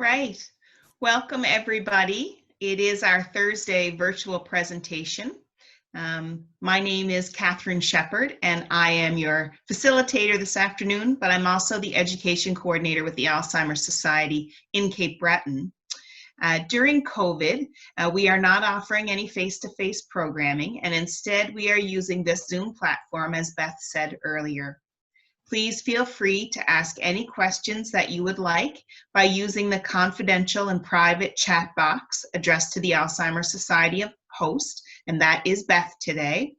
right. Welcome, everybody. It is our Thursday virtual presentation. My name is Catherine Shepard, and I am your facilitator this afternoon, but I'm also the education coordinator with the Alzheimer's Society in Cape Breton. During COVID, we are not offering any face-to-face programming, and instead we are using this Zoom platform, as Beth said earlier. Please feel free to ask any questions that you would like by using the confidential and private chat box addressed to the Alzheimer's Society host, and that is Beth today.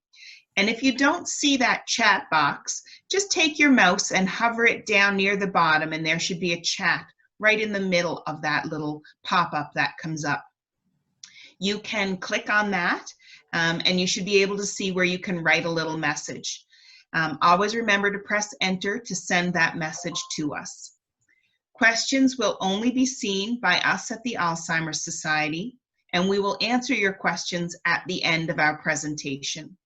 And if you don't see that chat box, just take your mouse and hover it down near the bottom, and there should be a chat right in the middle of that little pop-up that comes up. You can click on that, and you should be able to see where you can write a little message. Always remember to press enter to send that message to us. Questions will only be seen by us at the Alzheimer's Society, and we will answer your questions at the end of our presentation.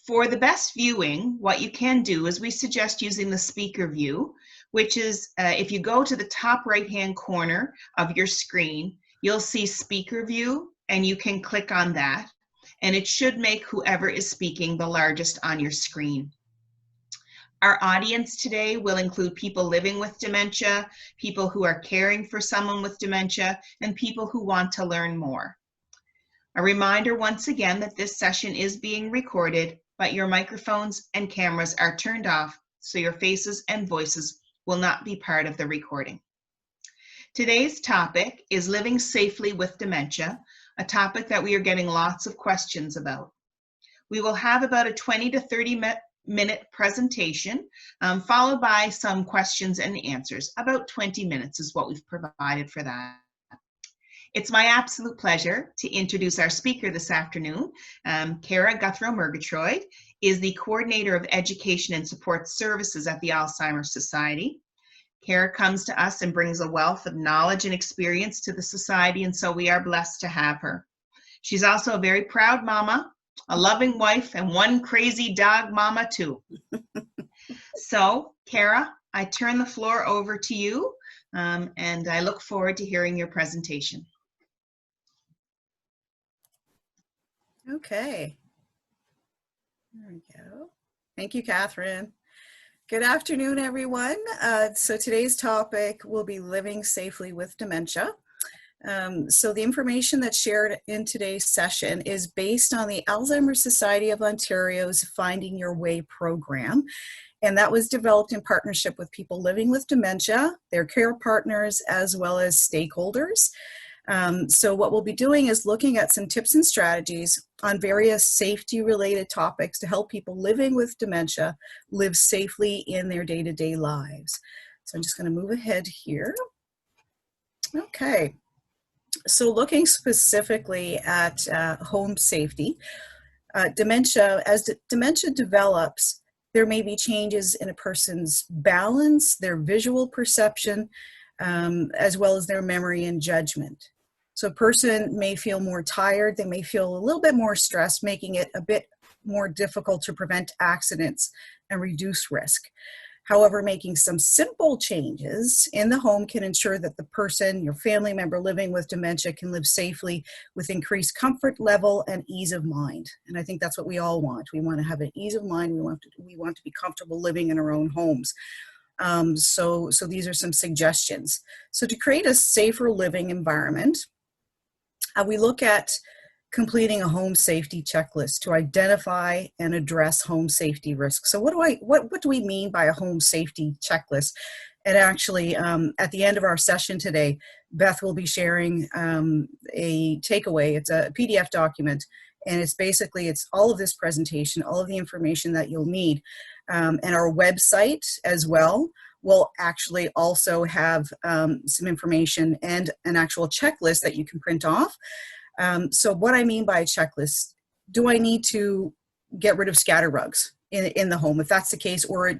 For the best viewing, what you can do is we suggest using the speaker view, which is if you go to the top right-hand corner of your screen, you'll see speaker view, and you can click on that. And it should make whoever is speaking the largest on your screen. Our audience today will include people living with dementia, people who are caring for someone with dementia, and people who want to learn more. A reminder once again that this session is being recorded, but your microphones and cameras are turned off, so your faces and voices will not be part of the recording. Today's topic is living safely with dementia, a topic that we are getting lots of questions about. We will have about a 20 to 30-minute presentation, followed by some questions and answers. About 20 minutes is what we've provided for that. It's my absolute pleasure to introduce our speaker this afternoon. Cara Guthrow-Murgatroyd is the Coordinator of Education and Support Services at the Alzheimer's Society. Cara comes to us and brings a wealth of knowledge and experience to the Society, and so we are blessed to have her. She's also a very proud mama, a loving wife, and one crazy dog mama too. So, Cara, I turn the floor over to you, and I look forward to hearing your presentation. Okay. There we go. Thank you, Catherine. Good afternoon, everyone. So today's topic will be living safely with dementia. So the information that's shared in today's session is based on the Alzheimer's Society of Ontario's Finding Your Way program. And that was developed in partnership with people living with dementia, their care partners, as well as stakeholders. So what we'll be doing is looking at some tips and strategies on various safety-related topics to help people living with dementia live safely in their day-to-day lives. So I'm just going to move ahead here. Okay, so looking specifically at home safety, as dementia develops, there may be changes in a person's balance, their visual perception, as well as their memory and judgment. So a person may feel more tired, they may feel a little bit more stressed, making it a bit more difficult to prevent accidents and reduce risk. However, making some simple changes in the home can ensure that the person, your family member living with dementia, can live safely with increased comfort level and ease of mind. And I think that's what we all want. We want to have an ease of mind. We want to be comfortable living in our own homes. So these are some suggestions. So to create a safer living environment, we look at completing a home safety checklist to identify and address home safety risks. So what do we mean by a home safety checklist? And actually, at the end of our session today, Beth will be sharing a takeaway. It's a PDF document, and it's all of this presentation, all of the information that you'll need. And our website as well will actually also have some information and an actual checklist that you can print off. So what I mean by a checklist, do I need to get rid of scatter rugs in the home? If that's the case, or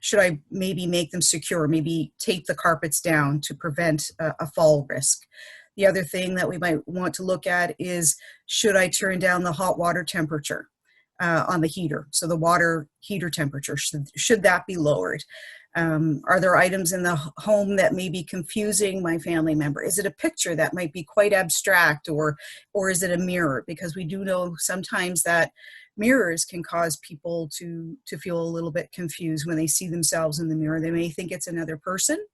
should I maybe make them secure, maybe tape the carpets down to prevent a fall risk? The other thing that we might want to look at is, should I turn down the hot water temperature on the heater? So the water heater temperature, should that be lowered? Are there items in the home that may be confusing my family member? Is it a picture that might be quite abstract, or is it a mirror? Because we do know sometimes that mirrors can cause people to feel a little bit confused when they see themselves in the mirror. They may think it's another person.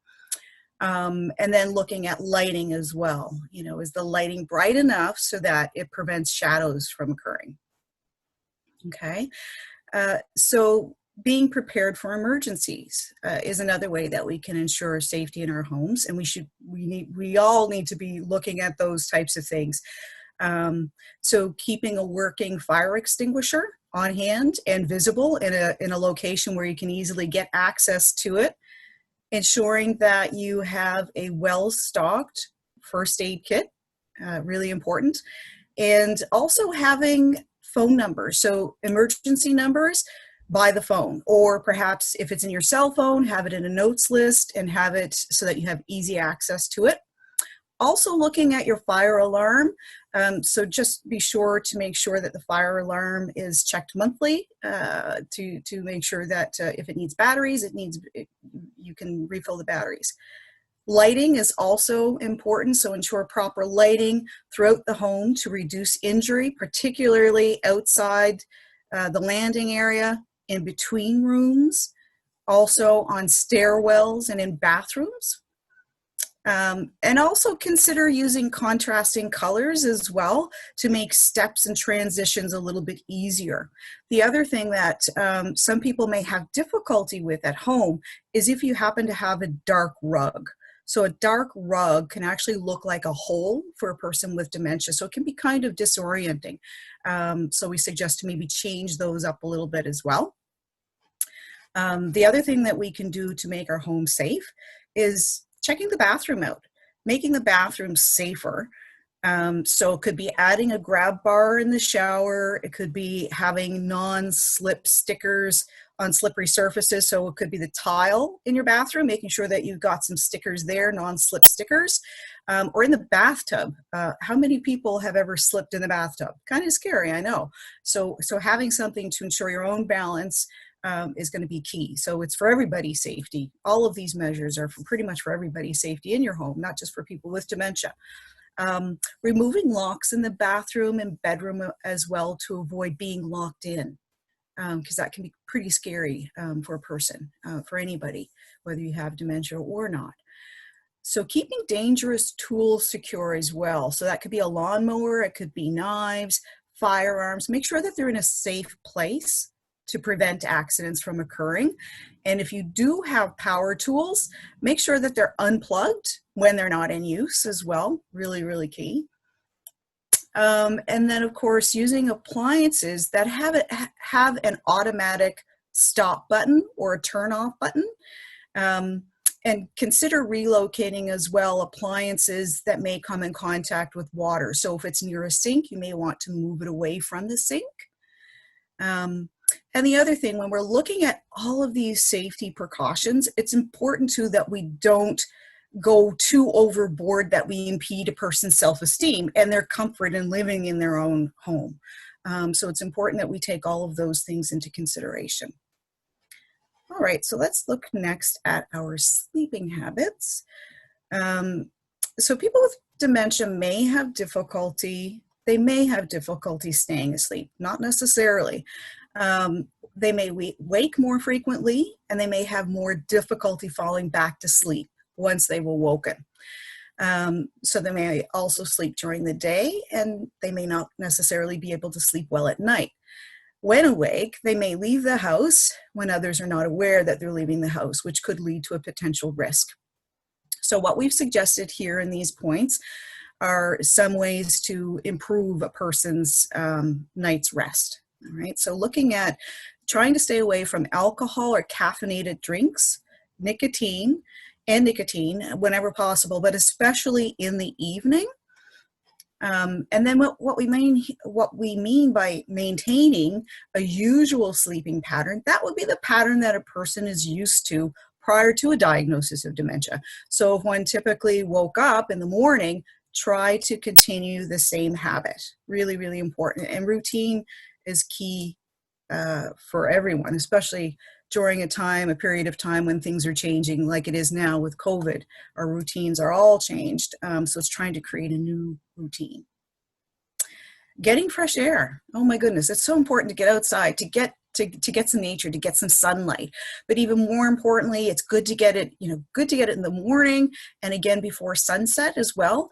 And then looking at lighting as well. You know, is the lighting bright enough so that it prevents shadows from occurring? Okay, so being prepared for emergencies is another way that we can ensure safety in our homes, and we all need to be looking at those types of things. So keeping a working fire extinguisher on hand and visible in a location where you can easily get access to it, ensuring that you have a well-stocked first aid kit, really important, and also having phone numbers, so emergency numbers by the phone, or perhaps if it's in your cell phone, have it in a notes list and have it so that you have easy access to it. Also looking at your fire alarm, so just be sure to make sure that the fire alarm is checked monthly to make sure that if it needs batteries, you can refill the batteries. Lighting is also important, so ensure proper lighting throughout the home to reduce injury, particularly outside the landing area, in between rooms, also on stairwells and in bathrooms. And also consider using contrasting colors as well to make steps and transitions a little bit easier. The other thing that some people may have difficulty with at home is if you happen to have a dark rug. So a dark rug can actually look like a hole for a person with dementia, so it can be kind of disorienting. So we suggest to maybe change those up a little bit as well. The other thing that we can do to make our home safe is checking the bathroom out, making the bathroom safer. So it could be adding a grab bar in the shower. It could be having non-slip stickers on slippery surfaces. So it could be the tile in your bathroom, making sure that you've got some stickers there, non-slip stickers, or in the bathtub. How many people have ever slipped in the bathtub? Kind of scary, I know. So having something to ensure your own balance is going to be key. So it's for everybody's safety. All of these measures are pretty much for everybody's safety in your home, not just for people with dementia. Removing locks in the bathroom and bedroom as well to avoid being locked in, because that can be pretty scary for a person, for anybody, whether you have dementia or not. So keeping dangerous tools secure as well. So that could be a lawnmower, it could be knives, firearms. Make sure that they're in a safe place to prevent accidents from occurring. And if you do have power tools, make sure that they're unplugged when they're not in use as well. Really, really key. And then of course, using appliances that have an automatic stop button or a turn off button. And consider relocating as well appliances that may come in contact with water. So if it's near a sink, you may want to move it away from the sink. And the other thing, when we're looking at all of these safety precautions, it's important too that we don't go too overboard, that we impede a person's self-esteem and their comfort in living in their own home. So it's important that we take all of those things into consideration. All right, so let's look next at our sleeping habits. So people with dementia may have difficulty staying asleep, not necessarily. They may wake more frequently, and they may have more difficulty falling back to sleep once they've awoken. So they may also sleep during the day, and they may not necessarily be able to sleep well at night. When awake, they may leave the house when others are not aware that they're leaving the house, which could lead to a potential risk. So what we've suggested here in these points are some ways to improve a person's night's rest. All right, so looking at trying to stay away from alcohol or caffeinated drinks, nicotine whenever possible, but especially in the evening. And then what we mean by maintaining a usual sleeping pattern, that would be the pattern that a person is used to prior to a diagnosis of dementia. So if one typically woke up in the morning, try to continue the same habit. Really, really important. And routine is key for everyone, especially during a period of time when things are changing like it is now with COVID. Our routines are all changed. So it's trying to create a new routine. Getting fresh air. Oh my goodness, it's so important to get outside, to get some nature, to get some sunlight. But even more importantly, it's good to get it, good to get it in the morning and again before sunset as well.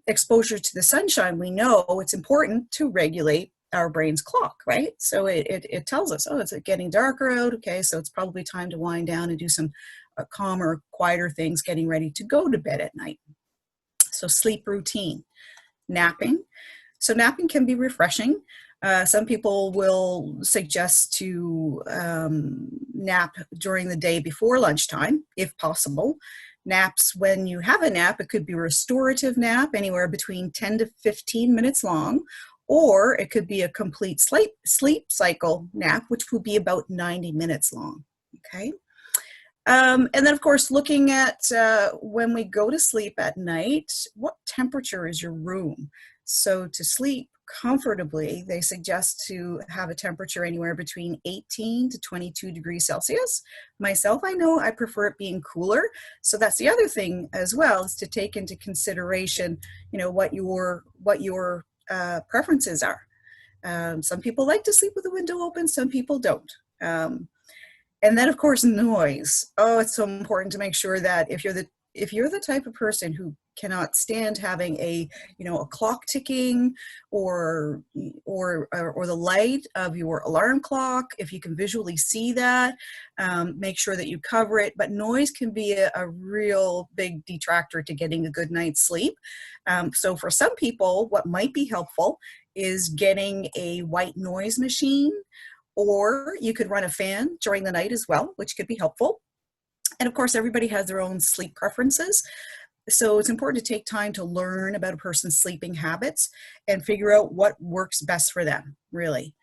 Exposure to the sunshine, we know it's important to regulate our brain's clock, right? So it tells us, oh, it's getting darker out. Okay, so it's probably time to wind down and do some calmer, quieter things, getting ready to go to bed at night. So sleep routine. Napping. So napping can be refreshing. Some people will suggest to nap during the day before lunchtime, if possible. Naps, when you have a nap, it could be a restorative nap, anywhere between 10 to 15 minutes long, or it could be a complete sleep cycle nap, which will be about 90 minutes long, okay? And then, of course, looking at when we go to sleep at night, what temperature is your room? So to sleep comfortably, they suggest to have a temperature anywhere between 18 to 22 degrees Celsius. Myself, I know I prefer it being cooler. So that's the other thing as well, is to take into consideration, what your preferences are. Some people like to sleep with the window open, some people don't. And then, of course, noise. Oh, it's so important to make sure that if you're the type of person who cannot stand having a clock ticking or the light of your alarm clock, if you can visually see that, make sure that you cover it. But noise can be a real big detractor to getting a good night's sleep. So for some people, what might be helpful is getting a white noise machine, or you could run a fan during the night as well, which could be helpful. And of course, everybody has their own sleep preferences. So it's important to take time to learn about a person's sleeping habits and figure out what works best for them, really.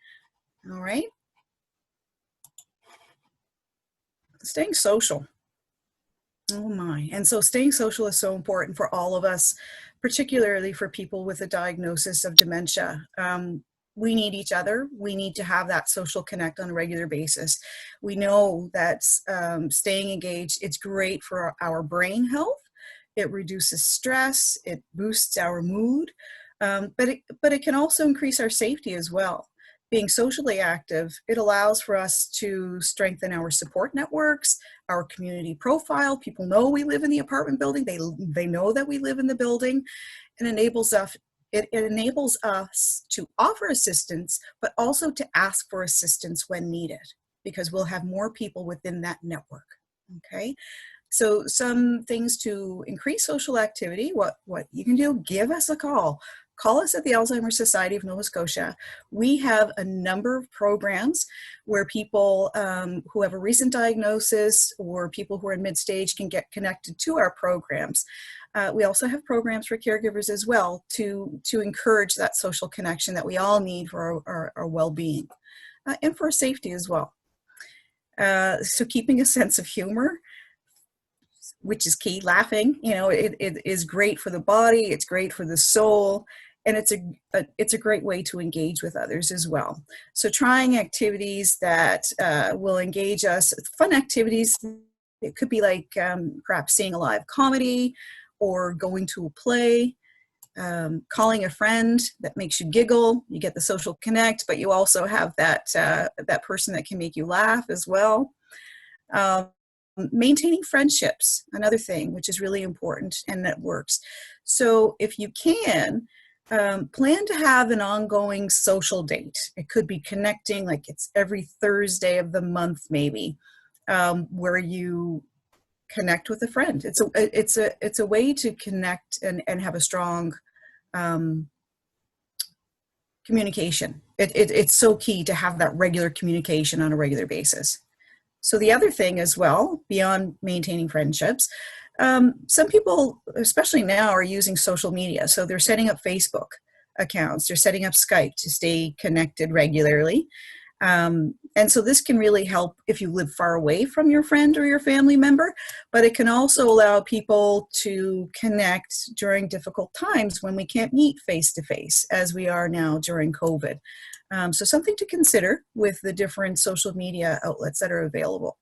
All right. Staying social. Oh my. And so staying social is so important for all of us, particularly for people with a diagnosis of dementia. We need each other. We need to have that social connect on a regular basis. We know that staying engaged, it's great for our brain health. It reduces stress. It boosts our mood, but it can also increase our safety as well. Being socially active, it allows for us to strengthen our support networks, our community profile. People know we live in the apartment building. They know that we live in the building. It enables us to offer assistance, but also to ask for assistance when needed, because we'll have more people within that network, okay? So some things to increase social activity, what you can do, give us a call. Call us at the Alzheimer's Society of Nova Scotia. We have a number of programs where people who have a recent diagnosis or people who are in mid-stage can get connected to our programs. We also have programs for caregivers as well to encourage that social connection that we all need for our well-being and for safety as well. So keeping a sense of humor, which is key. Laughing, it is great for the body, it's great for the soul, and it's a great way to engage with others as well. So trying activities that will engage us, fun activities. It could be like perhaps seeing a live comedy or going to a play, calling a friend that makes you giggle. You get the social connect, but you also have that person that can make you laugh as well. Maintaining friendships, another thing which is really important and that works. So if you can, plan to have an ongoing social date. It could be connecting, like it's every Thursday of the month maybe, where you connect with a friend. It's a way to connect and have a strong communication. It's so key to have that regular communication on a regular basis. So the other thing as well, beyond maintaining friendships, some people, especially now, are using social media. So they're setting up Facebook accounts, they're setting up Skype to stay connected regularly. And And so this can really help if you live far away from your friend or your family member, but it can also allow people to connect during difficult times when we can't meet face to face, as we are now during COVID. So something to consider with the different social media outlets that are available.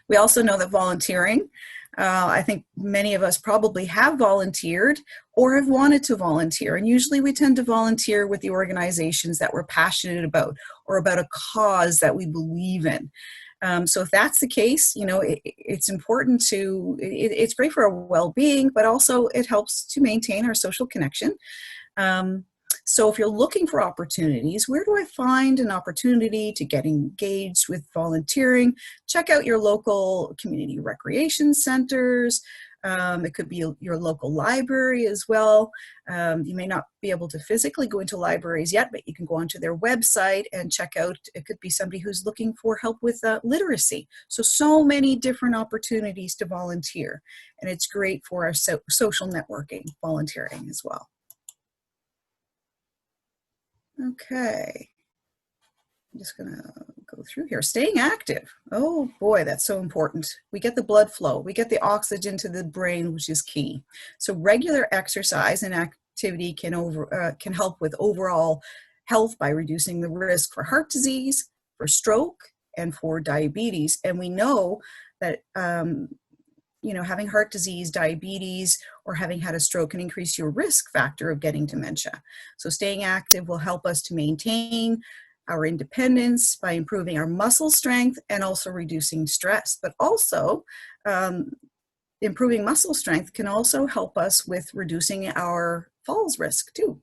We also know that volunteering, I think many of us probably have volunteered or have wanted to volunteer. And usually we tend to volunteer with the organizations that we're passionate about or about a cause that we believe in. So if that's the case, it's important it's great for our well-being, but also it helps to maintain our social connection. So if you're looking for opportunities, where do I find an opportunity to get engaged with volunteering? Check out your local community recreation centers. It could be your local library as well. You may not be able to physically go into libraries yet, but you can go onto their website and check out, it could be somebody who's looking for help with literacy. So many different opportunities to volunteer. And it's great for our social networking, volunteering as well. Okay, I'm just gonna go through here. Staying active. Oh boy, that's so important. We get the blood flow, we get the oxygen to the brain, which is key. So regular exercise and activity can help with overall health by reducing the risk for heart disease, for stroke, and for diabetes. And we know that having heart disease, diabetes, or having had a stroke can increase your risk factor of getting dementia. So staying active will help us to maintain our independence by improving our muscle strength and also reducing stress. But also, improving muscle strength can also help us with reducing our falls risk too.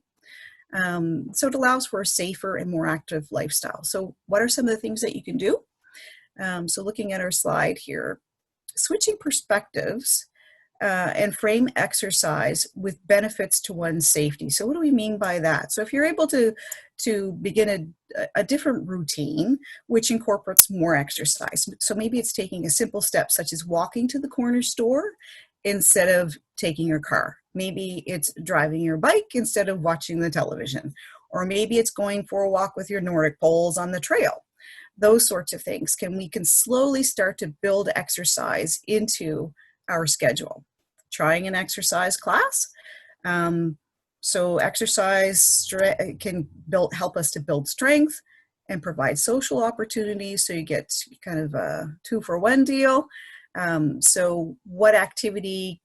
So it allows for a safer and more active lifestyle. So what are some of the things that you can do? So looking at our slide here, switching perspectives and frame exercise with benefits to one's safety. So what do we mean by that? So if you're able to begin a different routine, which incorporates more exercise. So maybe it's taking a simple step such as walking to the corner store instead of taking your car. Maybe it's driving your bike instead of watching the television. Or maybe it's going for a walk with your Nordic poles on the trail. Those sorts of things. We can slowly start to build exercise into our schedule. Trying an exercise class. So exercise can help us to build strength and provide social opportunities. So you get kind of a 2-for-1 deal. So what activity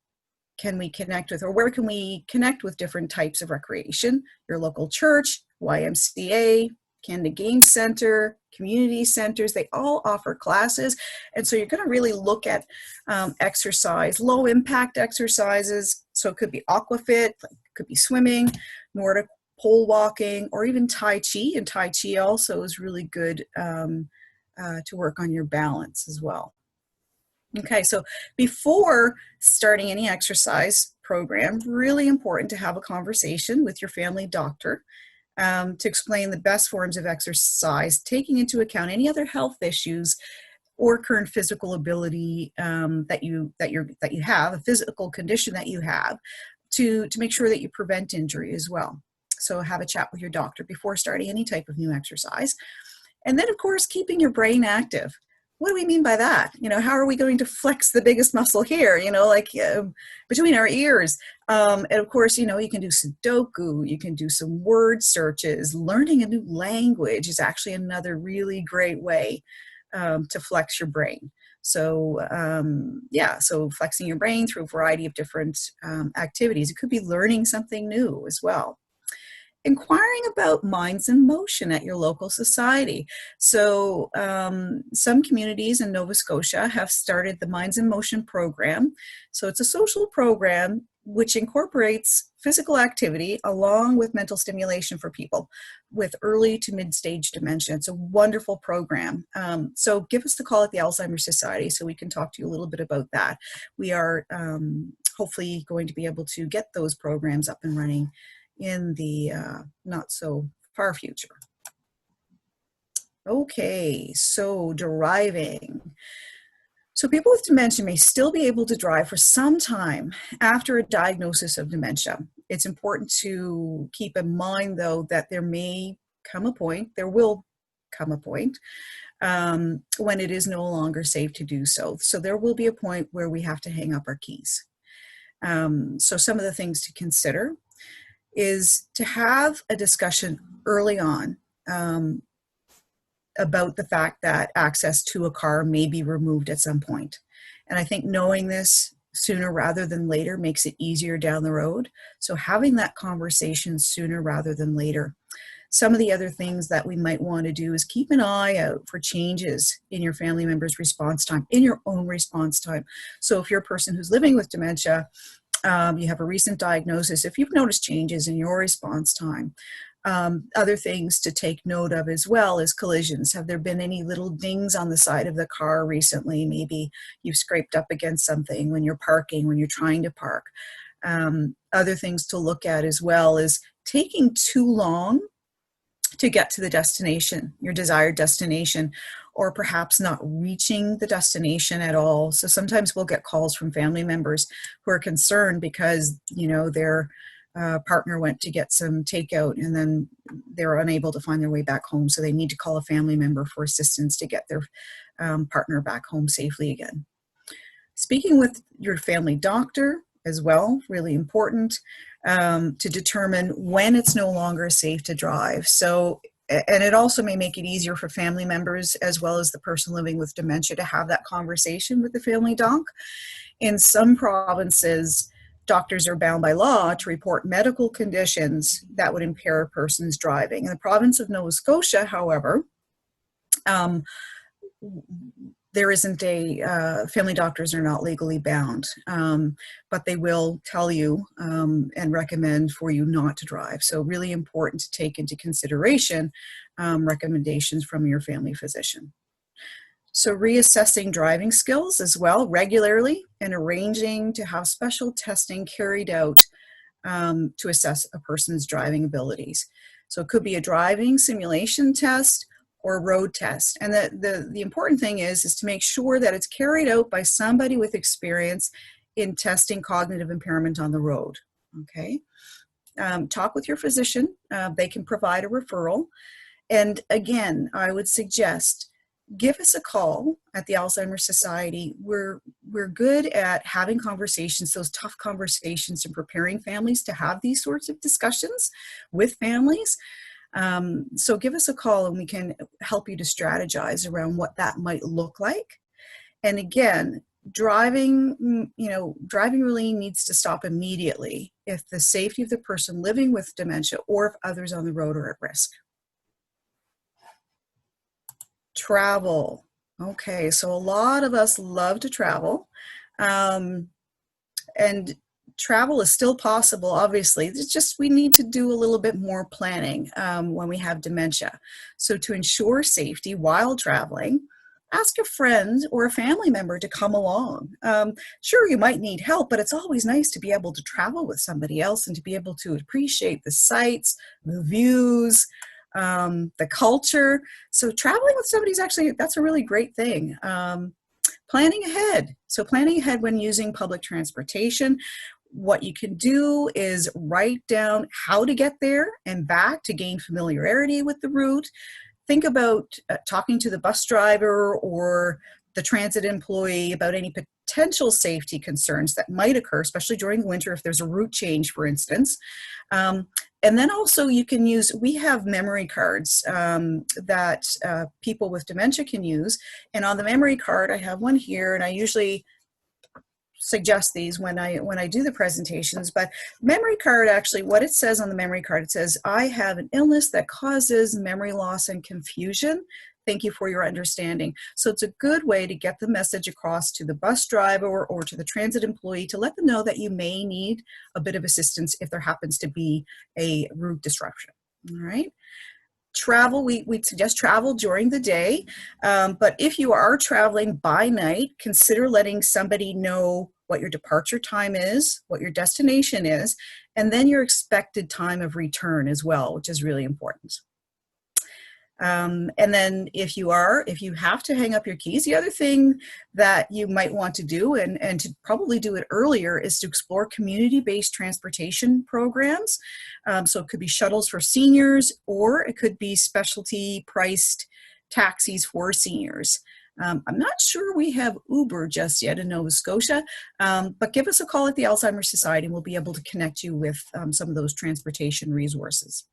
can we connect with, or where can we connect with different types of recreation? Your local church, YMCA, Canada Game Center, community centers, they all offer classes. And so you're going to really look at exercise, low impact exercises. So it could be aquafit, it could be swimming, Nordic pole walking, or even Tai Chi. And Tai Chi also is really good to work on your balance as well. Okay, so before starting any exercise program, really important to have a conversation with your family doctor to explain the best forms of exercise, taking into account any other health issues or current physical ability that you have, a physical condition that you have, to make sure that you prevent injury as well. So have a chat with your doctor before starting any type of new exercise. And then, of course, keeping your brain active. What do we mean by that? How are we going to flex the biggest muscle here, between our ears? And of course, you can do Sudoku, you can do some word searches. Learning a new language is actually another really great way to flex your brain. So so flexing your brain through a variety of different activities. It could be learning something new as well. Inquiring about Minds in Motion at your local society. So some communities in Nova Scotia have started the Minds in Motion program. So it's a social program which incorporates physical activity along with mental stimulation for people with early to mid-stage dementia. It's a wonderful program. So give us the call at the Alzheimer's Society so we can talk to you a little bit about that. We are hopefully going to be able to get those programs up and running in the not so far future. Okay, so driving. So people with dementia may still be able to drive for some time after a diagnosis of dementia. It's important to keep in mind, though, that there may come a point, there will come a point when it is no longer safe to do so. So there will be a point where we have to hang up our keys. So some of the things to consider is to have a discussion early on about the fact that access to a car may be removed at some point. And I think knowing this sooner rather than later makes it easier down the road. So having that conversation sooner rather than later. Some of the other things that we might want to do is keep an eye out for changes in your family member's response time, in your own response time. So if you're a person who's living with dementia, you have a recent diagnosis, if you've noticed changes in your response time. Other things to take note of as well is collisions. Have there been any little dings on the side of the car recently? Maybe you've scraped up against something when you're parking, when you're trying to park. Other things to look at as well is taking too long to get to the destination, your desired destination, or perhaps not reaching the destination at all. So sometimes we'll get calls from family members who are concerned because, you know, their partner went to get some takeout and then they're unable to find their way back home. So they need to call a family member for assistance to get their partner back home safely again. Speaking with your family doctor as well, really important to determine when it's no longer safe to drive. So, and it also may make it easier for family members as well as the person living with dementia to have that conversation with the family doc. In some provinces, doctors are bound by law to report medical conditions that would impair a person's driving. In the province of Nova Scotia, however, there isn't family doctors are not legally bound, but they will tell you and recommend for you not to drive. So really important to take into consideration recommendations from your family physician. So reassessing driving skills as well regularly and arranging to have special testing carried out to assess a person's driving abilities. So it could be a driving simulation test or a road test. And the important thing is to make sure that it's carried out by somebody with experience in testing cognitive impairment on the road, okay? Talk with your physician. They can provide a referral. And again, I would suggest give us a call at the Alzheimer's Society. We're good at having conversations, those tough conversations, and preparing families to have these sorts of discussions with families. So give us a call and we can help you to strategize around what that might look like. And again, driving really needs to stop immediately if the safety of the person living with dementia or if others on the road are at risk. Travel. Okay, so a lot of us love to travel. And travel is still possible, obviously. It's just we need to do a little bit more planning when we have dementia. So to ensure safety while traveling, ask a friend or a family member to come along. Sure, you might need help, but it's always nice to be able to travel with somebody else and to be able to appreciate the sights, the views, the culture. So traveling with somebody is actually, that's a really great thing. Planning ahead. So planning ahead when using public transportation. What you can do is write down how to get there and back to gain familiarity with the route. Think about talking to the bus driver or the transit employee about any potential safety concerns that might occur, especially during the winter if there's a route change, for instance. And then also you can use, we have memory cards that people with dementia can use. And on the memory card, I have one here, and I usually suggest these when I do the presentations, but memory card, actually what it says on the memory card, it says, I have an illness that causes memory loss and confusion. Thank you for your understanding. So it's a good way to get the message across to the bus driver or to the transit employee to let them know that you may need a bit of assistance if there happens to be a route disruption. All right. Travel, we suggest travel during the day, but if you are traveling by night, consider letting somebody know what your departure time is, what your destination is, and then your expected time of return as well, which is really important. And then if you have to hang up your keys, the other thing that you might want to do, and to probably do it earlier, is to explore community-based transportation programs. So it could be shuttles for seniors, or it could be specialty priced taxis for seniors. I'm not sure we have Uber just yet in Nova Scotia, but give us a call at the Alzheimer's Society and we'll be able to connect you with some of those transportation resources.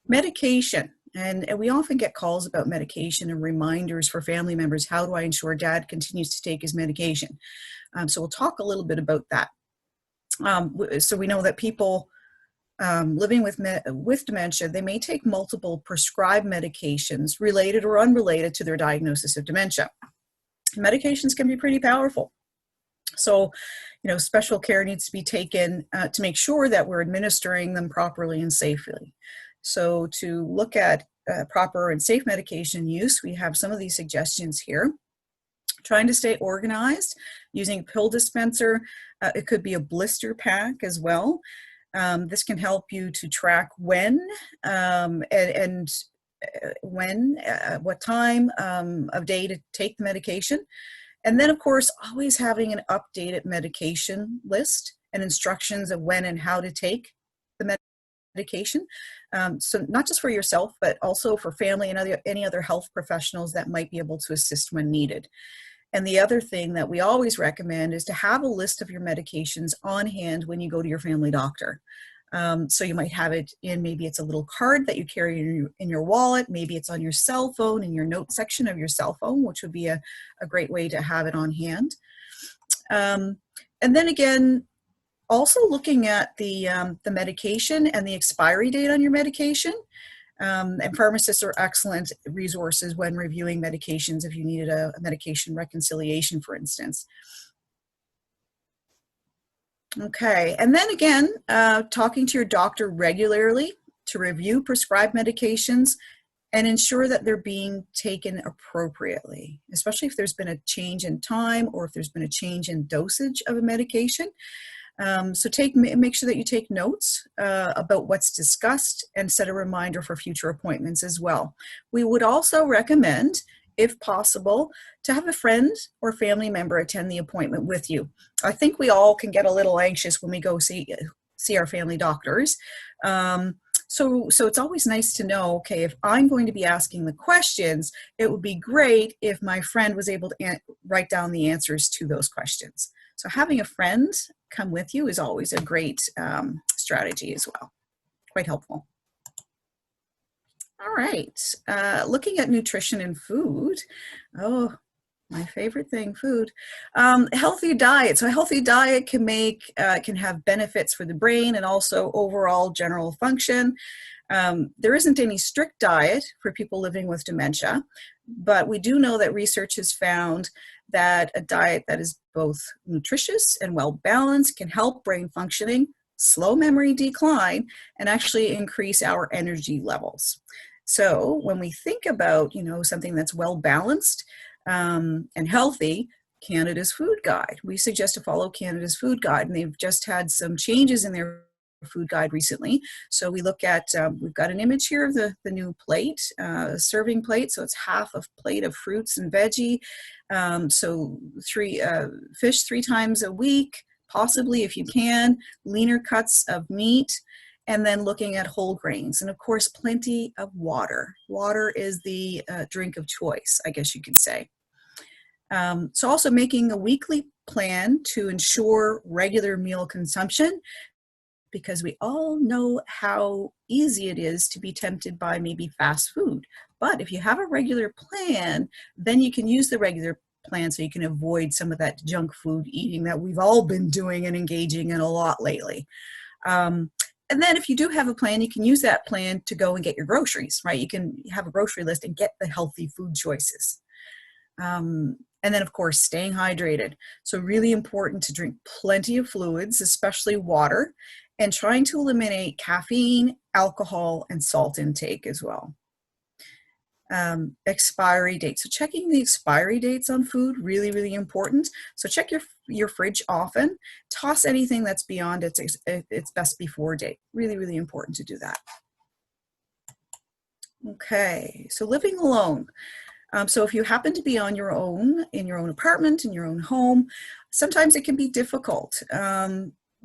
Medication. And we often get calls about medication and reminders for family members. How do I ensure dad continues to take his medication? So we'll talk a little bit about that. So we know that people living with dementia, they may take multiple prescribed medications related or unrelated to their diagnosis of dementia. Medications can be pretty powerful. So, special care needs to be taken to make sure that we're administering them properly and safely. So to look at proper and safe medication use, we have some of these suggestions here. Trying to stay organized using a pill dispenser. It could be a blister pack as well. This can help you to track when what time of day to take the medication. And then, of course, always having an updated medication list and instructions of when and how to take the medication. So not just for yourself, but also for family and any other health professionals that might be able to assist when needed. And the other thing that we always recommend is to have a list of your medications on hand when you go to your family doctor. So you might have it in, maybe it's a little card that you carry in your wallet, maybe it's on your cell phone, in your note section of your cell phone, which would be a great way to have it on hand. And then again, also looking at the medication and the expiry date on your medication. And pharmacists are excellent resources when reviewing medications if you needed a medication reconciliation, for instance. Okay, and then again, talking to your doctor regularly to review prescribed medications and ensure that they're being taken appropriately, especially if there's been a change in time or if there's been a change in dosage of a medication. So make sure that you take notes about what's discussed and set a reminder for future appointments as well. We would also recommend, if possible, to have a friend or family member attend the appointment with you. I think we all can get a little anxious when we go see our family doctors. So it's always nice to know, okay, if I'm going to be asking the questions, it would be great if my friend was able to write down the answers to those questions. So having a friend come with you is always a great strategy as well. Quite helpful. All right, looking at nutrition and food. Oh, my favorite thing, food. Healthy diet. So a healthy diet can have benefits for the brain and also overall general function. There isn't any strict diet for people living with dementia, but we do know that research has found that a diet that is both nutritious and well-balanced can help brain functioning, slow memory decline, and actually increase our energy levels. So when we think about, something that's well-balanced and healthy, Canada's Food Guide. We suggest to follow Canada's Food Guide, and they've just had some changes in their food guide recently. So we look at, we've got an image here of the new plate, serving plate. So it's half a plate of fruits and veggie. So fish 3 times a week, possibly if you can, leaner cuts of meat, and then looking at whole grains. And of course, plenty of water. Water is the drink of choice, I guess you could say. So also making a weekly plan to ensure regular meal consumption, because we all know how easy it is to be tempted by maybe fast food. But if you have a regular plan, then you can use the regular plan so you can avoid some of that junk food eating that we've all been doing and engaging in a lot lately. And then if you do have a plan, you can use that plan to go and get your groceries, right? You can have a grocery list and get the healthy food choices. And then, of course, staying hydrated. So really important to drink plenty of fluids, especially water, and trying to eliminate caffeine, alcohol, and salt intake as well. Expiry date. So checking the expiry dates on food, really, really important. So check your fridge often. Toss anything that's beyond its best before date. Really, really important to do that. Okay, so living alone. So if you happen to be on your own, in your own apartment, in your own home, sometimes it can be difficult.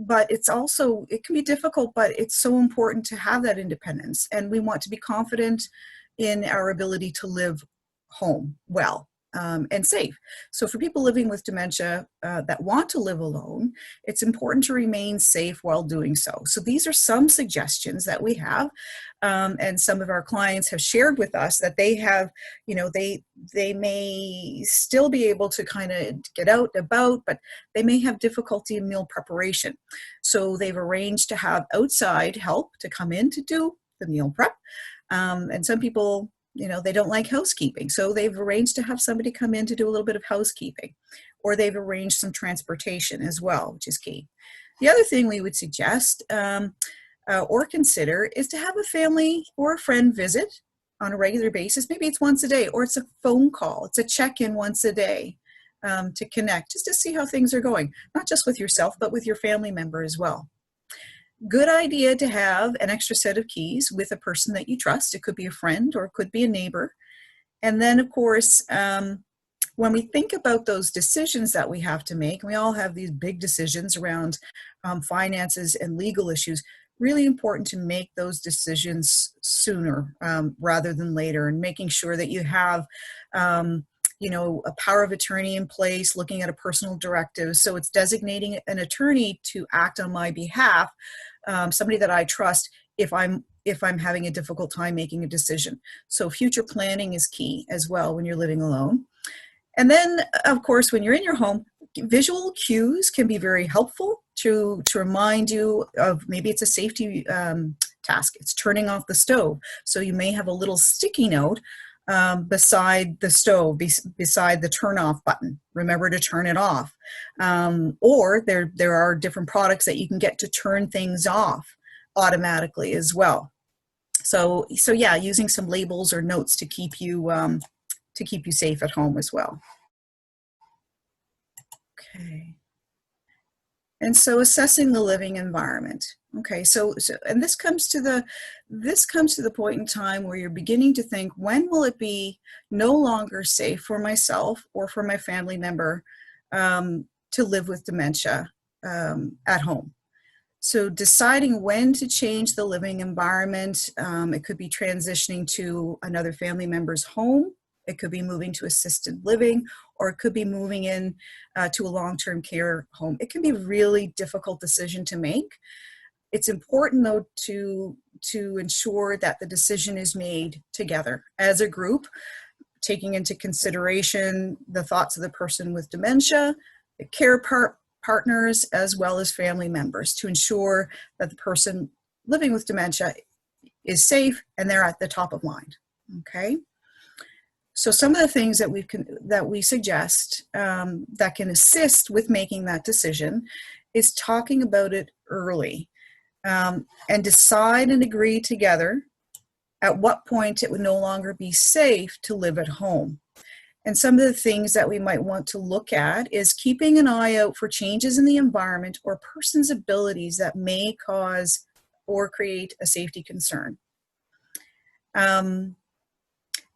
But it can be difficult, but it's so important to have that independence. And we want to be confident in our ability to live home well and safe. So for people living with dementia that want to live alone, it's important to remain safe while doing so. So these are some suggestions that we have. And some of our clients have shared with us that they have, they may still be able to kind of get out and about, but they may have difficulty in meal preparation. So they've arranged to have outside help to come in to do the meal prep. And some people, they don't like housekeeping. So they've arranged to have somebody come in to do a little bit of housekeeping, or they've arranged some transportation as well, which is key. The other thing we would suggest or consider is to have a family or a friend visit on a regular basis. Maybe it's once a day, or it's a phone call. It's a check-in once a day to connect, just to see how things are going, not just with yourself, but with your family member as well. Good idea to have an extra set of keys with a person that you trust. It could be a friend or it could be a neighbor. And then, of course, when we think about those decisions that we have to make, we all have these big decisions around finances and legal issues. Really important to make those decisions sooner rather than later, and making sure that you have a power of attorney in place, looking at a personal directive. So it's designating an attorney to act on my behalf, somebody that I trust if I'm having a difficult time making a decision. So future planning is key as well when you're living alone. And then, of course, when you're in your home, visual cues can be very helpful to remind you of, maybe it's a safety task. It's turning off the stove. So you may have a little sticky note beside the stove, beside the turn off button. Remember to turn it off. Or there are different products that you can get to turn things off automatically as well. So yeah, using some labels or notes to keep you safe at home as well. Okay. And so assessing the living environment. Okay, so and this comes to the point in time where you're beginning to think, when will it be no longer safe for myself or for my family member to live with dementia at home? So deciding when to change the living environment, it could be transitioning to another family member's home. It could be moving to assisted living, or it could be moving in to a long-term care home. It can be a really difficult decision to make. It's important, though, to ensure that the decision is made together as a group, taking into consideration the thoughts of the person with dementia, the care partners, as well as family members, to ensure that the person living with dementia is safe and they're at the top of mind. Okay. So some of the things that we suggest that can assist with making that decision is talking about it early, and decide and agree together at what point it would no longer be safe to live at home. And some of the things that we might want to look at is keeping an eye out for changes in the environment or person's abilities that may cause or create a safety concern. And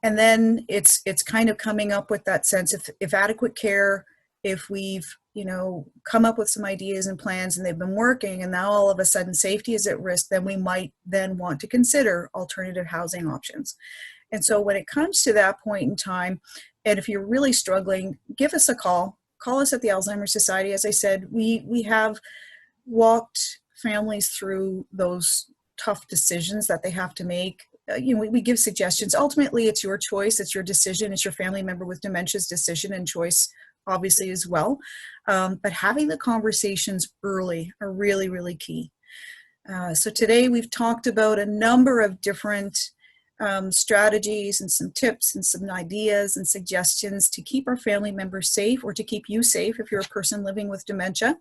then it's kind of coming up with that sense, if adequate care, if we've come up with some ideas and plans and they've been working, and now all of a sudden safety is at risk, then we might then want to consider alternative housing options. And so when it comes to that point in time, and if you're really struggling, give us a call. Call us at the Alzheimer's Society. As I said, we have walked families through those tough decisions that they have to make. We give suggestions. Ultimately, it's your choice. It's your decision. It's your family member with dementia's decision and choice, obviously, as well. But having the conversations early are really, really key. So today we've talked about a number of different strategies and some tips and some ideas and suggestions to keep our family members safe, or to keep you safe if you're a person living with dementia.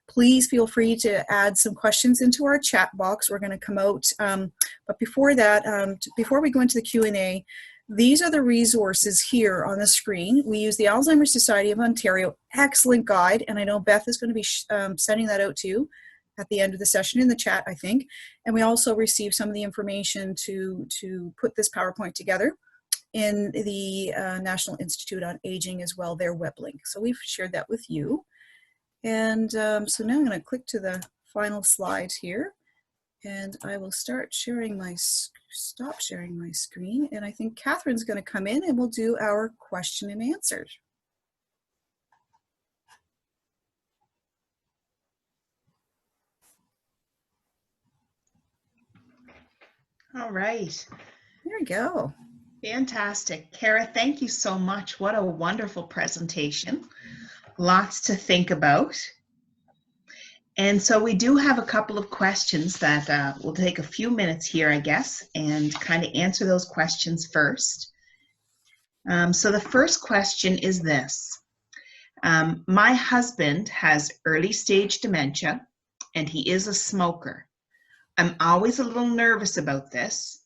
Please feel free to add some questions into our chat box. We're going to come out. But before that, before we go into the Q&A, these are the resources here on the screen. We use the Alzheimer's Society of Ontario excellent guide, and I know Beth is going to be sending that out to you. at the end of the session in the chat, I think. And we also received some of the information to put this PowerPoint together in the National Institute on Aging as well, their web link. So we've shared that with you. And so now I'm going to click to the final slides here, and I will stop sharing my screen. And I think Catherine's going to come in and we'll do our question and answers. All right. There we go. Fantastic. Kara, thank you so much. What a wonderful presentation. Lots to think about. And so we do have a couple of questions that we'll take a few minutes here, I guess, and kind of answer those questions first. So the first question is this. My husband has early stage dementia and he is a smoker. I'm always a little nervous about this.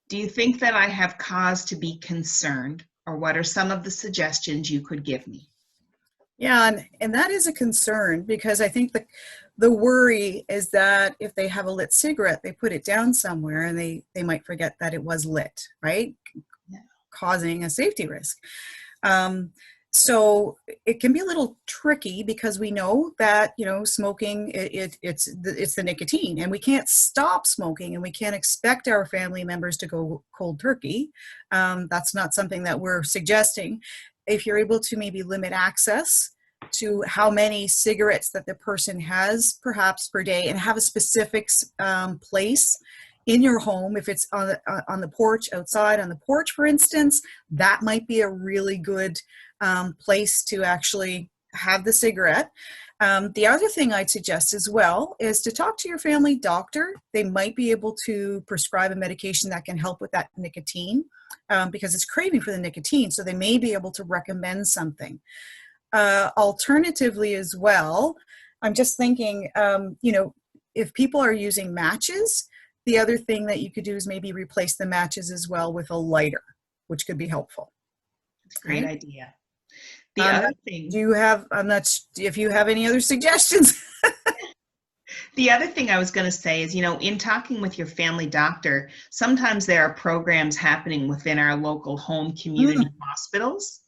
Do you think that I have cause to be concerned, or what are some of the suggestions you could give me? Yeah, and that is a concern, because I think the worry is that if they have a lit cigarette, they put it down somewhere and they might forget that it was lit, right? Yeah. Causing a safety risk. So it can be a little tricky, because we know that, you know, smoking, it's the nicotine, and we can't stop smoking, and we can't expect our family members to go cold turkey. That's not something that we're suggesting. If you're able to maybe limit access to how many cigarettes that the person has perhaps per day, and have a specific place in your home, if it's on the porch, outside on the porch, for instance, that might be a really good place to actually have the cigarette. The other thing I'd suggest as well is to talk to your family doctor. They might be able to prescribe a medication that can help with that nicotine, because it's craving for the nicotine, so they may be able to recommend something. Alternatively as well, I'm just thinking, you know, if people are using matches, the other thing that you could do is maybe replace the matches as well with a lighter, which could be helpful. That's a great idea. The other thing, I'm not, if you have any other suggestions. The other thing I was going to say is, you know, in talking with your family doctor, sometimes there are programs happening within our local home community hospitals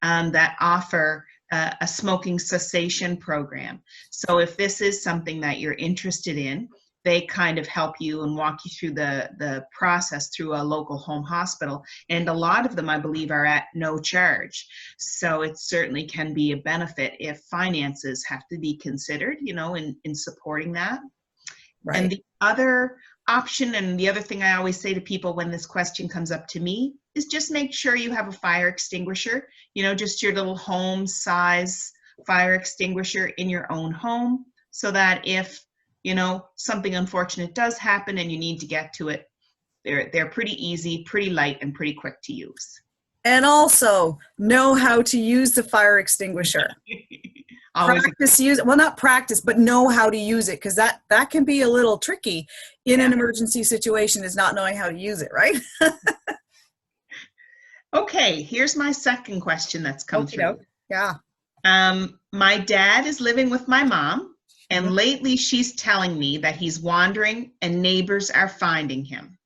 that offer a smoking cessation program. So if this is something that you're interested in, they kind of help you and walk you through the process through a local home hospital. And a lot of them, I believe, are at no charge. So it certainly can be a benefit if finances have to be considered, you know, in supporting that. Right. And the other option, and the other thing I always say to people when this question comes up to me, is just make sure you have a fire extinguisher, you know, just your little home size fire extinguisher in your own home, so that if, you know, something unfortunate does happen and you need to get to it, they're pretty easy, pretty light, and pretty quick to use. And also know how to use the fire extinguisher. Practice use it. Well, not practice, but know how to use it, because that can be a little tricky in an emergency situation, is not knowing how to use it, right? Okay, here's my second question that's come through. Yeah. My dad is living with my mom, and lately she's telling me that he's wandering and neighbors are finding him.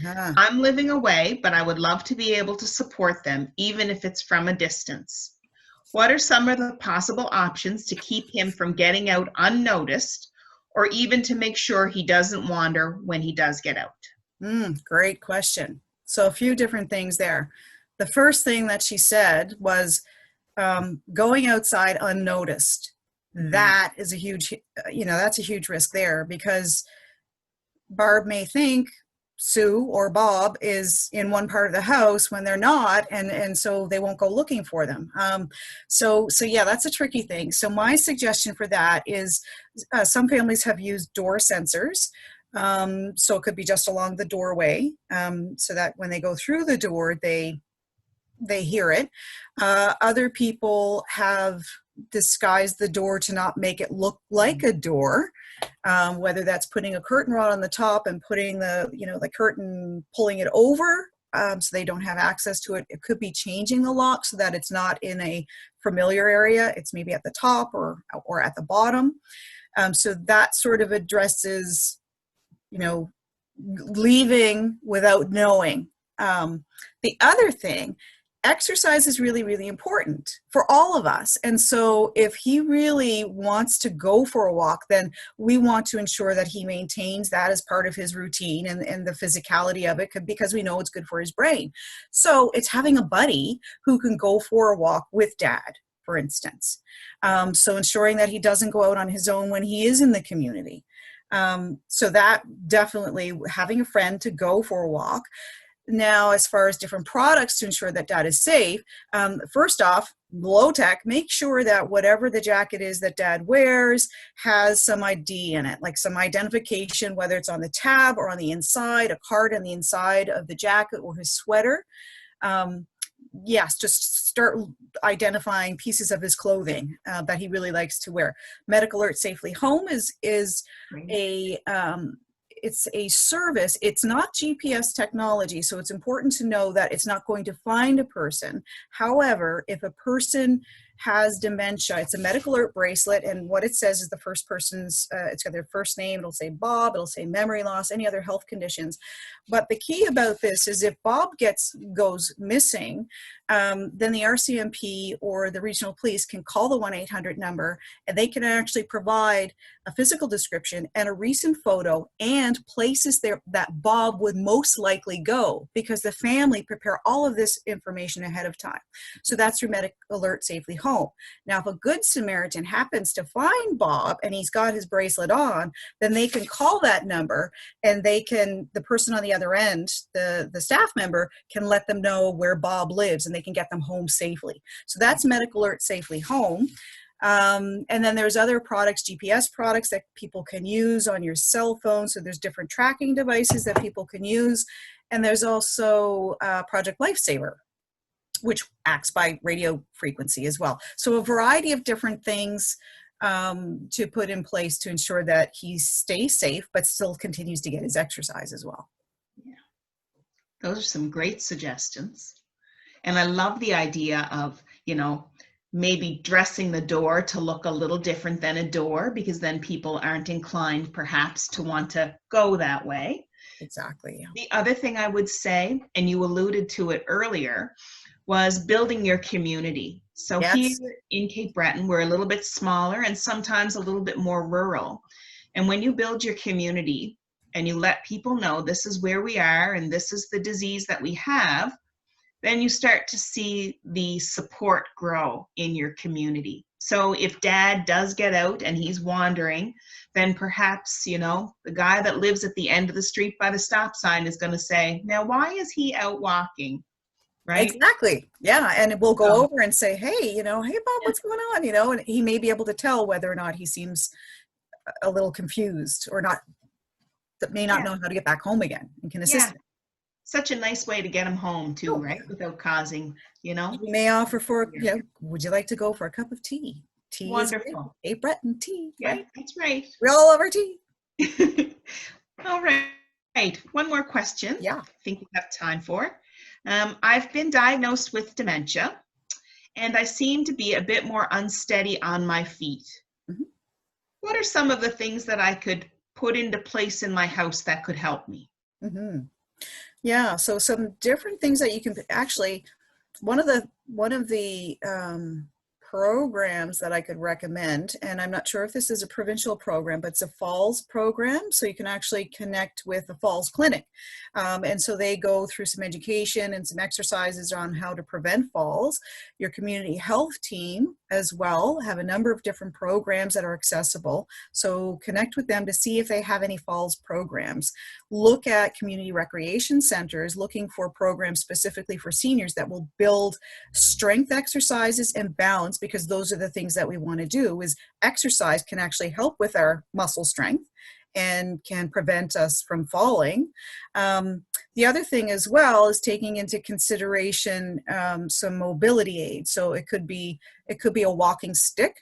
I'm living away, but I would love to be able to support them, even if it's from a distance. What are some of the possible options to keep him from getting out unnoticed, or even to make sure he doesn't wander when he does get out? Great question. So a few different things there. The first thing that she said was going outside unnoticed. That is a huge, you know, that's a huge risk there, because Barb may think Sue or Bob is in one part of the house when they're not, and so they won't go looking for them. So yeah, that's a tricky thing. So my suggestion for that is some families have used door sensors. So it could be just along the doorway, so that when they go through the door, they hear it. Other people have disguised the door to not make it look like a door, whether that's putting a curtain rod on the top and putting the curtain, pulling it over, so they don't have access to it. It could be changing the lock so that it's not in a familiar area. It's maybe at the top or at the bottom. So that sort of addresses, leaving without knowing. The other thing, exercise is really, really important for all of us. And so if he really wants to go for a walk, then we want to ensure that he maintains that as part of his routine and the physicality of it, because we know it's good for his brain. So it's having a buddy who can go for a walk with dad, for instance. So ensuring that he doesn't go out on his own when he is in the community. So that definitely having a friend to go for a walk. Now, as far as different products to ensure that dad is safe, first off, low tech, make sure that whatever the jacket is that dad wears has some ID in it, like some identification, whether it's on the tab or on the inside, a card on the inside of the jacket or his sweater. Yes, just start identifying pieces of his clothing that he really likes to wear. Medical Alert Safely Home is a it's a service. It's not GPS technology, so it's important to know that it's not going to find a person. However, if a person has dementia, it's a medical alert bracelet, and what it says is the first person's, it's got their first name, it'll say Bob, it'll say memory loss, any other health conditions. But the key about this is if Bob goes missing, then the RCMP or the regional police can call the 1-800 number, and they can actually provide a physical description and a recent photo and places there that Bob would most likely go, because the family prepare all of this information ahead of time. So that's through Medical Alert Safely Home. Now, if a good Samaritan happens to find Bob and he's got his bracelet on, then they can call that number, and the person on the other end, the staff member, can let them know where Bob lives, and they can get them home safely. So that's Medical Alert Safely Home. And then there's other products, GPS products that people can use on your cell phone. So there's different tracking devices that people can use. And there's also Project Lifesaver, which acts by radio frequency as well. So a variety of different things to put in place to ensure that he stays safe, but still continues to get his exercise as well. Yeah. Those are some great suggestions. And I love the idea of, maybe dressing the door to look a little different than a door, because then people aren't inclined perhaps to want to go that way. Exactly. The other thing I would say, and you alluded to it earlier, was building your community. So Yes. Here in Cape Breton, we're a little bit smaller and sometimes a little bit more rural. And when you build your community and you let people know this is where we are and this is the disease that we have, then you start to see the support grow in your community. So if dad does get out and he's wandering, then perhaps, the guy that lives at the end of the street by the stop sign is going to say, now, why is he out walking? Right? Exactly. Yeah. And we'll go over and say, hey, hey, Bob, what's going on? And he may be able to tell whether or not he seems a little confused or not, that may not know how to get back home again and can assist him. Such a nice way to get him home too, right? Without causing, You may offer for, would you like to go for a cup of tea? Tea Wonderful. is Cape Breton tea. Yeah, right? that's right. We all love our tea. All right. One more question. Yeah. I think we have time for. I've been diagnosed with dementia, and I seem to be a bit more unsteady on my feet. Mm-hmm. What are some of the things that I could put into place in my house that could help me? Mm-hmm. Yeah, so some different things that you can actually, one of the programs that I could recommend, and I'm not sure if this is a provincial program, but it's a falls program. So you can actually connect with the falls clinic. And so they go through some education and some exercises on how to prevent falls. Your community health team as well have a number of different programs that are accessible. So connect with them to see if they have any falls programs. Look at community recreation centers looking for programs specifically for seniors that will build strength exercises and balance, because those are the things that we want to do. Is exercise can actually help with our muscle strength and can prevent us from falling. The other thing as well is taking into consideration some mobility aids. So it could be a walking stick.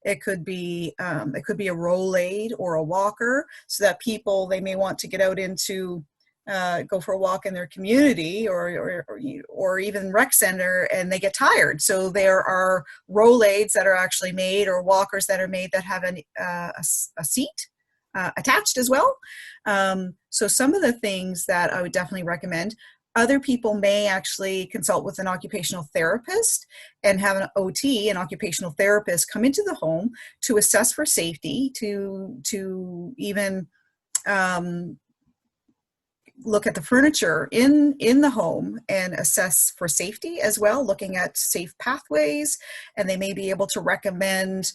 It could be a roll aid or a walker, so that people, they may want to get out into go for a walk in their community or even rec center, and they get tired. So there are roll aids that are actually made, or walkers that are made that have a seat attached as well. So some of the things that I would definitely recommend. Other people may actually consult with an occupational therapist and have an OT, an occupational therapist, come into the home to assess for safety, to even look at the furniture in the home and assess for safety as well, looking at safe pathways, and they may be able to recommend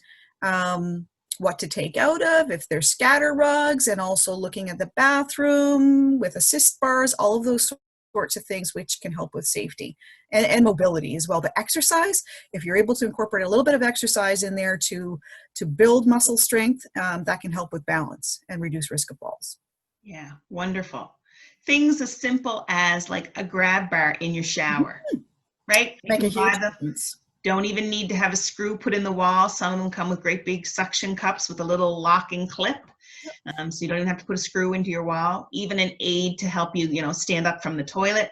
what to take out of, if there's scatter rugs, and also looking at the bathroom with assist bars, all of those sorts of things which can help with safety and mobility as well. But exercise, if you're able to incorporate a little bit of exercise in there to build muscle strength, that can help with balance and reduce risk of falls. Yeah, wonderful. Things as simple as like a grab bar in your shower, right? You Make a can buy huge them. difference. Don't even need to have a screw put in the wall. Some of them come with great big suction cups with a little locking clip. So you don't even have to put a screw into your wall. Even an aid to help you, stand up from the toilet.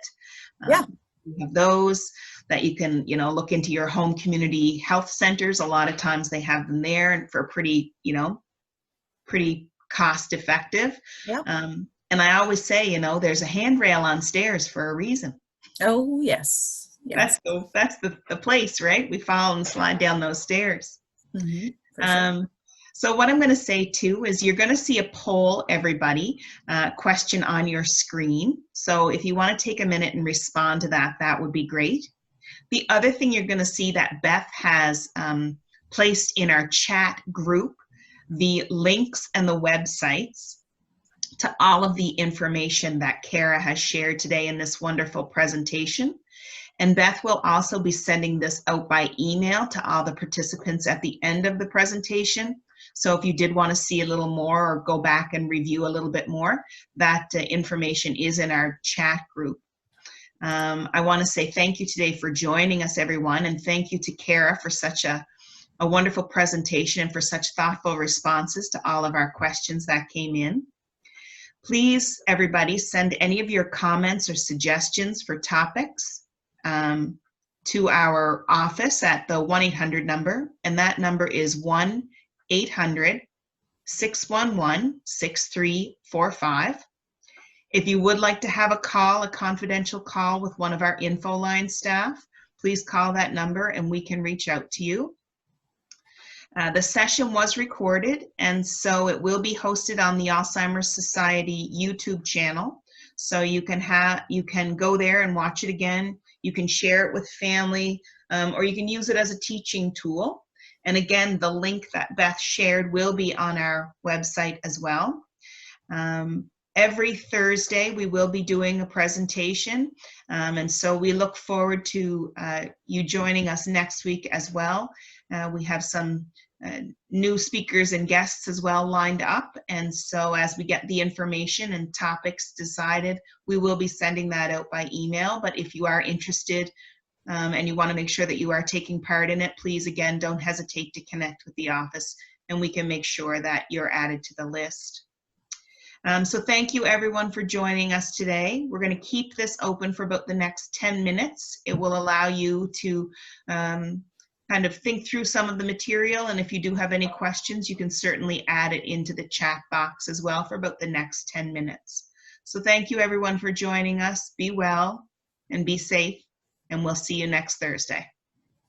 Yeah. You have those that you can, look into your home community health centers. A lot of times they have them there, and for pretty cost effective. Yeah. And I always say, there's a handrail on stairs for a reason. Oh, yes. Yes. That's the place, right? We fall and slide down those stairs. Mm-hmm, for sure. So what I'm going to say too is you're going to see a poll, everybody, question on your screen. So if you want to take a minute and respond to that, that would be great. The other thing you're going to see that Beth has placed in our chat group, the links and the websites to all of the information that Kara has shared today in this wonderful presentation. And Beth will also be sending this out by email to all the participants at the end of the presentation. So if you did want to see a little more or go back and review a little bit more, that information is in our chat group. I want to say thank you today for joining us, everyone, and thank you to Kara for such a wonderful presentation and for such thoughtful responses to all of our questions that came in. Please, everybody, send any of your comments or suggestions for topics to our office at the 1-800 number, and that number is 1-800-611-6345. If you would like to have a confidential call with one of our InfoLine staff, please call that number and we can reach out to you. The session was recorded, and so it will be hosted on the Alzheimer's Society YouTube channel. So you can go there and watch it again. You can share it with family, or you can use it as a teaching tool. And again, the link that Beth shared will be on our website as well. Every Thursday, we will be doing a presentation, and so we look forward to you joining us next week as well. We have some new speakers and guests as well lined up, and so as we get the information and topics decided, we will be sending that out by email. But if you are interested and you want to make sure that you are taking part in it, please, again, don't hesitate to connect with the office, and we can make sure that you're added to the list. So thank you, everyone, for joining us today. We're going to keep this open for about the next 10 minutes. It will allow you to kind of think through some of the material, and if you do have any questions, you can certainly add it into the chat box as well for about the next 10 minutes. So thank you, everyone, for joining us. Be well and be safe, and we'll see you next Thursday.